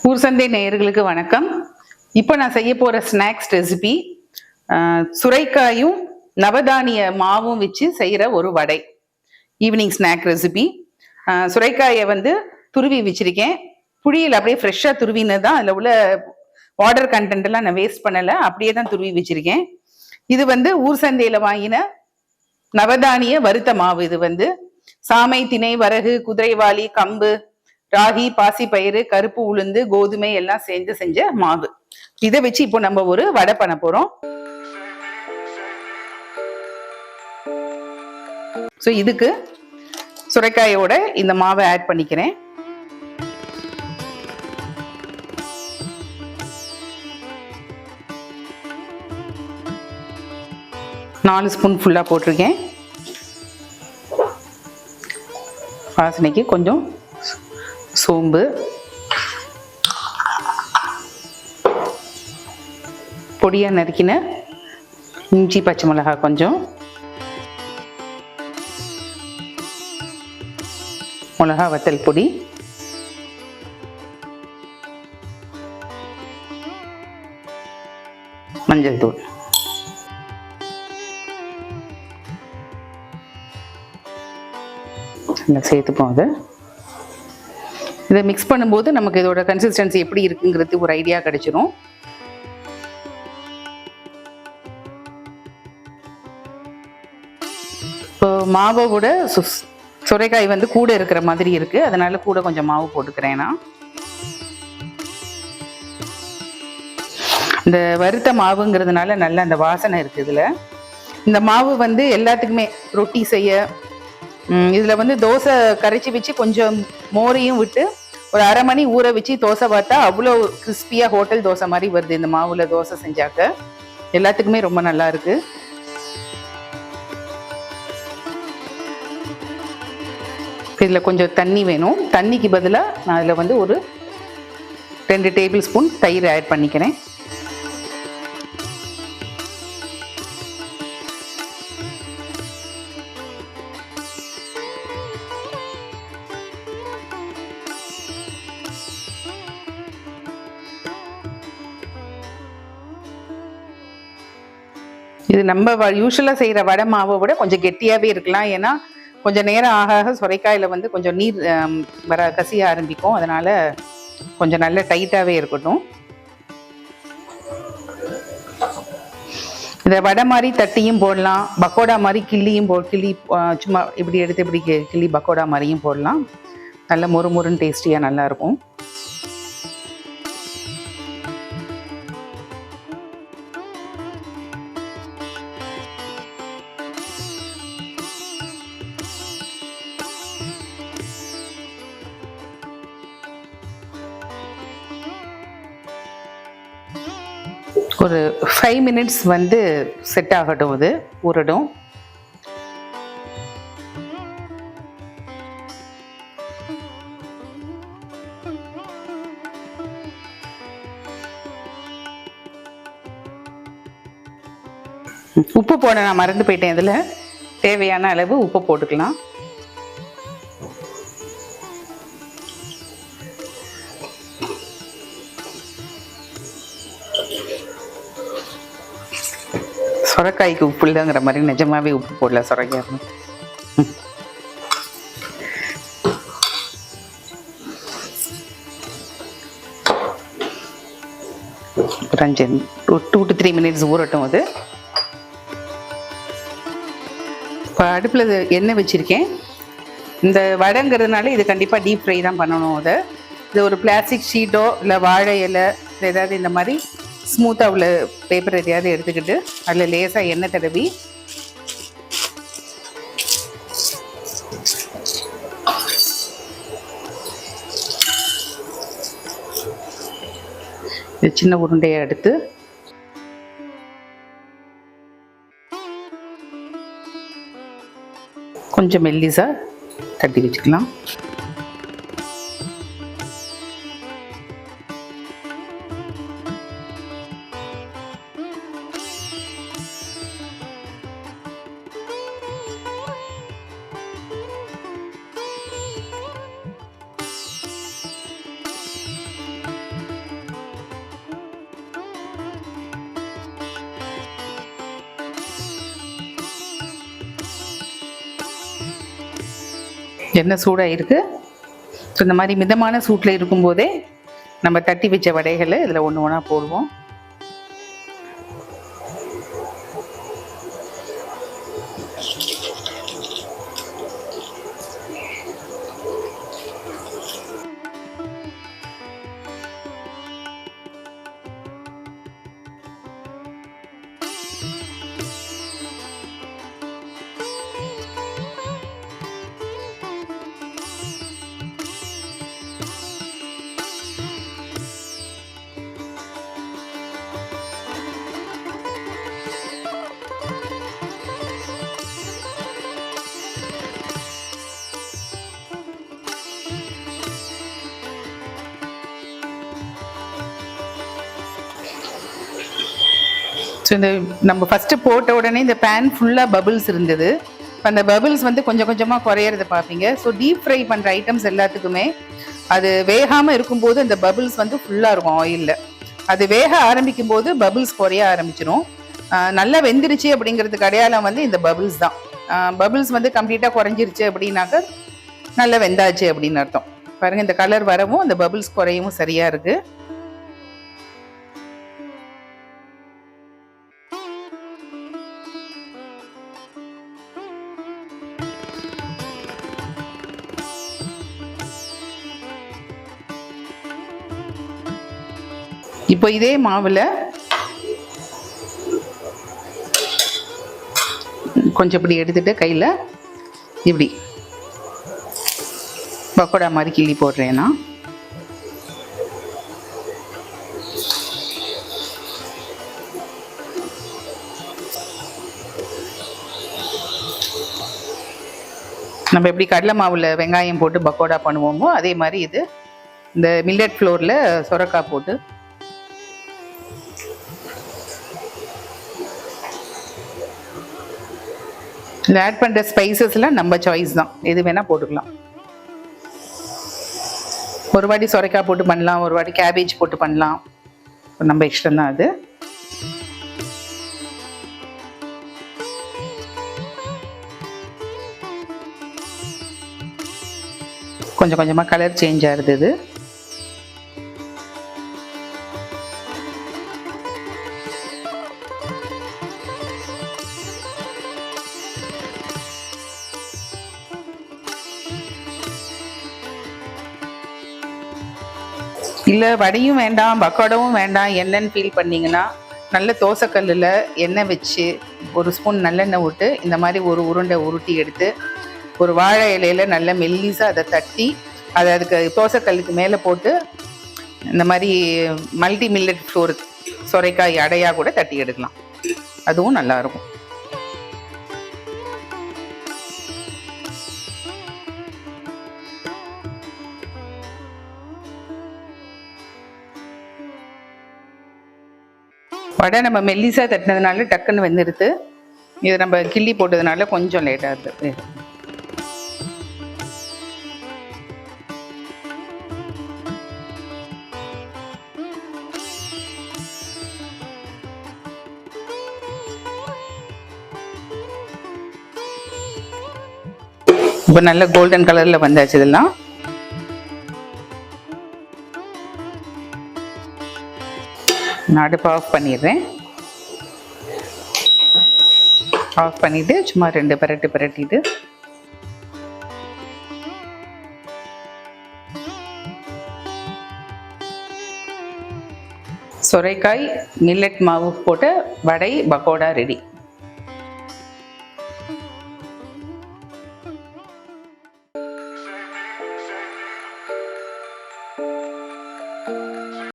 ஊர் சந்தை நேயர்களுக்கு வணக்கம். இப்போ நான் செய்ய போற ஸ்நாக்ஸ் ரெசிபி சுரைக்காயும் நவதானிய மாவும் வச்சு செய்யற ஒரு வடை. Evening snack recipe. சுரைக்காயை துருவி வச்சிருக்கேன். புளியில் அப்படியே ஃப்ரெஷ்ஷாக துருவினதான். அதில் உள்ள வாட்டர் கண்டென்ட் எல்லாம் நான் வேஸ்ட் பண்ணலை, அப்படியே தான் துருவி வச்சிருக்கேன். இது ஊர் சந்தையில் வாங்கின நவதானிய வறுத்த மாவு. இது சாமை, திணை, வரகு, குதிரைவாளி, கம்பு, ராகி, பாசி பயிறு, கருப்பு உளுந்து, கோதுமை எல்லாம் சேர்ந்து செஞ்ச மாவு. இதை வச்சு இப்போ நம்ம ஒரு வடை பண்ண போறோம். ஸோ இதுக்கு சுரைக்காயோட இந்த மாவை ஆட் பண்ணிக்கிறேன். நாலு ஸ்பூன் ஃபுல்லா போட்டிருக்கேன். வாசனைக்கு கொஞ்சம் சோம்பு, பொடியா நறுக்கின இஞ்சி, பச்சை மிளகாய் கொஞ்சம், மிளகா வத்தல் பொடி, மஞ்சள் தூள். சேர்த்துப்போம். இதை மிக்ஸ் பண்ணும்போது நமக்கு இதோட கன்சிஸ்டன்சி எப்படி இருக்குங்கிறது ஒரு ஐடியா கிடைச்சிரும். இப்போ மாவை கூட சுரைக்காய் கூட இருக்கிற மாதிரி இருக்கு, அதனால கூட கொஞ்சம் மாவு போட்டுக்கிறேன். நான் இந்த வறுத்த மாவுங்கிறதுனால நல்ல அந்த வாசனை இருக்கு இதுல. இந்த மாவு எல்லாத்துக்குமே ரொட்டி செய்ய, இதுல தோசை கரைச்சி வச்சு கொஞ்சம் மோரையும் விட்டு ஒரு அரை மணி ஊற வச்சு தோசை பார்த்தா அவ்வளோ கிறிஸ்பியா ஹோட்டல் தோசை மாதிரி வருது. இந்த மாவுல தோசை செஞ்சாக்க எல்லாத்துக்குமே ரொம்ப நல்லா இருக்கு. இதுல கொஞ்சம் தண்ணி வேணும். தண்ணிக்கு பதிலாக நான் அதில் ஒரு 2 டேபிள் ஸ்பூன் தயிர் ஆட் பண்ணிக்கிறேன். இது நம்ம யூஸ்வலாக செய்கிற வடை மாவை விட கொஞ்சம் கெட்டியாகவே இருக்கலாம். ஏன்னா கொஞ்சம் நேரம் ஆக ஆக சுரைக்காயில் கொஞ்சம் நீர் வர கசிய ஆரம்பிக்கும். அதனால் கொஞ்சம் நல்ல டைட்டாகவே இருக்கட்டும். இதை வடை மாதிரி தட்டியும் போடலாம், பக்கோடா மாதிரி கிள்ளியும் கிள்ளி சும்மா இப்படி எடுத்து இப்படி கிள்ளி பக்கோடா மாதிரியும் போடலாம். நல்ல மொறுமொறுன்னு டேஸ்டியாக நல்லாயிருக்கும். ஒரு 5 மினிட்ஸ் செட் ஆகட்டும், அது ஊறடும். உப்பு போட நான் மறந்து போயிட்டேன். இதில் தேவையான அளவு உப்பு போட்டுக்கலாம். சுரைக்காய்க்கு உப்பு இல்லைங்கிற மாதிரி நிஜமாவே உப்பு போடல சுரைக்காய். ஒரு 2 to 3 மினிட்ஸ் ஊறட்டும். அது இப்போ அடுப்பில் எண்ணெய் வச்சுருக்கேன். இந்த வடைங்கிறதுனால இது கண்டிப்பாக டீப் ஃப்ரை தான் பண்ணணும். இது ஒரு பிளாஸ்டிக் ஷீட்டோ இல்லை வாழை இலை ஏதாவது இந்த மாதிரி ஸ்மூத்தாக உள்ள பேப்பர் எதையாவது எடுத்துக்கிட்டு அதில் லேசாக எண்ணெய் தடவி சின்ன உருண்டையை எடுத்து கொஞ்சம் மெல்லிசாக தட்டி வச்சுக்கலாம். எண்ணெய் சூடாக இருக்குது. ஸோ இந்த மாதிரி மிதமான சூட்டில் இருக்கும்போதே நம்ம தட்டி வச்ச வடைகளை இதில் ஒன்று ஒன்றா போடுவோம். ஸோ இந்த நம்ம ஃபஸ்ட்டு போட்ட உடனே இந்த பேன் ஃபுல்லாக பபிள்ஸ் இருந்தது. அந்த பபிள்ஸ் வந்து கொஞ்சம் கொஞ்சமாக குறையிறத பார்ப்பீங்க. ஸோ டீப் ஃப்ரை பண்ணுற ஐட்டம்ஸ் எல்லாத்துக்குமே அது வேகாமல் இருக்கும்போது அந்த பபிள்ஸ் வந்து ஃபுல்லாக இருக்கும் ஆயிலில். அது வேக ஆரம்பிக்கும் போது பபிள்ஸ் குறைய ஆரம்பிச்சிடும். நல்லா வெந்துருச்சு அப்படிங்கிறதுக்கு அடையாளம் வந்து இந்த பபிள்ஸ் தான். பபிள்ஸ் வந்து கம்ப்ளீட்டாக குறைஞ்சிருச்சு அப்படின்னாக்க நல்லா வெந்தாச்சு அப்படின்னு அர்த்தம். பாருங்கள், இந்த கலர் வரவும் அந்த பபிள்ஸ் குறையவும் சரியாக இருக்குது. இப்போ இதே மாவில் கொஞ்சம் இப்படி எடுத்துட்டு கையில் இப்படி பக்கோடா மாதிரி கிள்ளி போடுறேன்னா நம்ம எப்படி கடலை மாவில் வெங்காயம் போட்டு பக்கோடா பண்ணுவோமோ அதே மாதிரி இது இந்த மில்லட் ஃப்ளோரில் சொரக்காய் போட்டு இதில் ஆட் பண்ணுற ஸ்பைசஸ்லாம் நம்ம சாய்ஸ் தான், எது வேணால் போட்டுக்கலாம். ஒரு வாட்டி சொரைக்காய் போட்டு பண்ணலாம், ஒரு வாட்டி கேபேஜ் போட்டு பண்ணலாம், நம்ம இஷ்டம் தான் அது. கொஞ்சம் கொஞ்சமாக கலர் சேஞ்ச் ஆகுது. இல்லை வடையும் வேண்டாம் பக்கோடாவும் வேண்டாம் என்னன்னு ஃபீல் பண்ணிங்கன்னா நல்ல தோசைக்கல்லில் எண்ணெய் வச்சு ஒரு ஸ்பூன் நல்லெண்ணெய் விட்டு இந்த மாதிரி ஒரு உருண்டை உருட்டி எடுத்து ஒரு வாழை இலையில் நல்ல மெல்லிசாக அதை தட்டி அதை அதுக்கு தோசைக்கல்லுக்கு மேலே போட்டு இந்த மாதிரி மல்டி மில்லட் ஃப்ளோர் சொரைக்காய் அடையாக கூட தட்டி எடுக்கலாம், அதுவும் நல்லாயிருக்கும். வடை நம்ம மெல்லிசாக தட்டினதுனால டக்குன்னு வெந்துடுது. இதை நம்ம கிள்ளி போட்டதுனால கொஞ்சம் லேட்டாக இருக்குது. இப்போ நல்ல கோல்டன் கலரில் வந்தாச்சு. இதெல்லாம் நான் அடுப்பு ஆஃப் பண்ணிடுறேன். ஆஃப் பண்ணிவிட்டு சும்மா 2 பிரட்டிட்டு சொரைக்காய் மில்லட் மாவு போட்ட வடை பக்கோடா ரெடி.